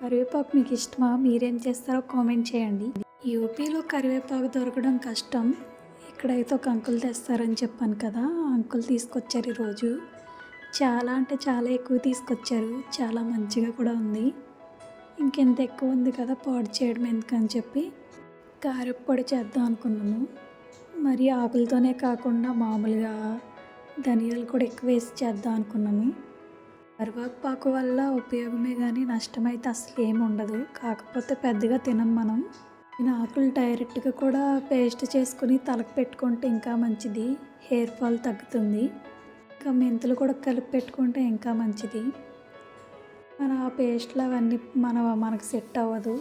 కరివేపాకు మీకు ఇష్టమా? మీరేం చేస్తారో కామెంట్ చేయండి. యూపీలో కరివేపాకు దొరకడం కష్టం. ఇక్కడైతే ఒక అంకుల్ తెస్తారని చెప్పాను కదా, ఆ అంకుల్ తీసుకొచ్చారు ఈరోజు. చాలా అంటే చాలా ఎక్కువ తీసుకొచ్చారు. చాలా మంచిగా కూడా ఉంది. ఇంకెంత ఎక్కువ ఉంది కదా, పాడు చేయడం ఎందుకని చెప్పి కారప్పొడి చేద్దాం అనుకున్నాను. మరి ఆకులతోనే కాకుండా మామూలుగా ధనియాలు కూడా ఎక్కువ వేసి చేద్దాం అనుకున్నాను. కరివేపాకు వల్ల ఉపయోగమే కానీ నష్టమైతే అసలు ఏమి ఉండదు. కాకపోతే పెద్దగా తినం మనం. నేను ఆకులు డైరెక్ట్గా కూడా పేస్ట్ చేసుకుని తలకు పెట్టుకుంటే ఇంకా మంచిది. హెయిర్ ఫాల్ తగ్గుతుంది. ఇంకా మెంతులు కూడా కలిపి పెట్టుకుంటే ఇంకా మంచిది. మన ఆ పేస్ట్లు అవన్నీ మనకు సెట్ అవ్వదు.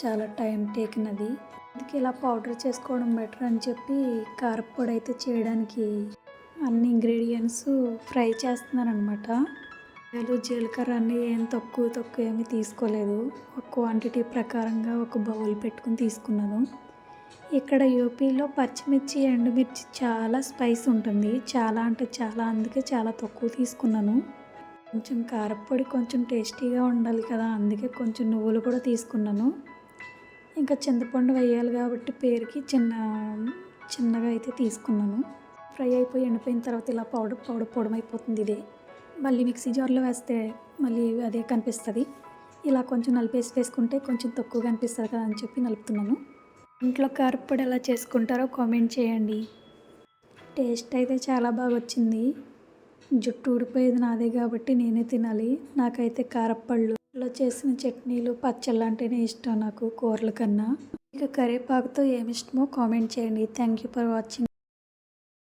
చాలా టైం టేకిన్ అది. అందుకే ఇలా పౌడర్ చేసుకోవడం బెటర్ అని చెప్పి కారప్పొడి అయితే చేయడానికి అన్ని ఇంగ్రీడియంట్స్ ఫ్రై చేస్తున్నాను అనమాట. జీలకర్ర అన్నీ ఏం తక్కువ ఏమీ తీసుకోలేదు. ఒక క్వాంటిటీ ప్రకారంగా ఒక బౌల్ పెట్టుకుని తీసుకున్నాను. ఇక్కడ యూపీలో పచ్చిమిర్చి, ఎండుమిర్చి చాలా స్పైస్ ఉంటుంది. చాలా అంటే చాలా, అందుకే చాలా తక్కువ తీసుకున్నాను. కొంచెం కారప్పొడి కొంచెం టేస్టీగా ఉండాలి కదా, అందుకే కొంచెం నువ్వులు కూడా తీసుకున్నాను. ఇంకా చింతపండు వేయాలి కాబట్టి పేరుకి చిన్నగా అయితే తీసుకున్నాను. ఫ్రై అయిపోయి ఎండిపోయిన తర్వాత ఇలా పొడమైపోతుంది ఇదే. మళ్ళీ మిక్సీ జార్లో వేస్తే మళ్ళీ అదే కనిపిస్తుంది. ఇలా కొంచెం వేసుకుంటే కొంచెం తక్కువగా అనిపిస్తుంది కదా అని చెప్పి నలుపుతున్నాను. ఇంట్లో కారప్పొడి ఎలా చేసుకుంటారో కామెంట్ చేయండి. టేస్ట్ అయితే చాలా బాగా వచ్చింది. జుట్టు ఊడిపోయేది నాదే కాబట్టి నేనే తినాలి. నాకైతే కారప్పళ్ళులో చేసిన చట్నీలు, పచ్చళ్ళు అంటేనే ఇష్టం నాకు కూరల కన్నా. ఇక కరివేపాకుతో ఏమి ఇష్టమో కామెంట్ చేయండి. Thank you for watching.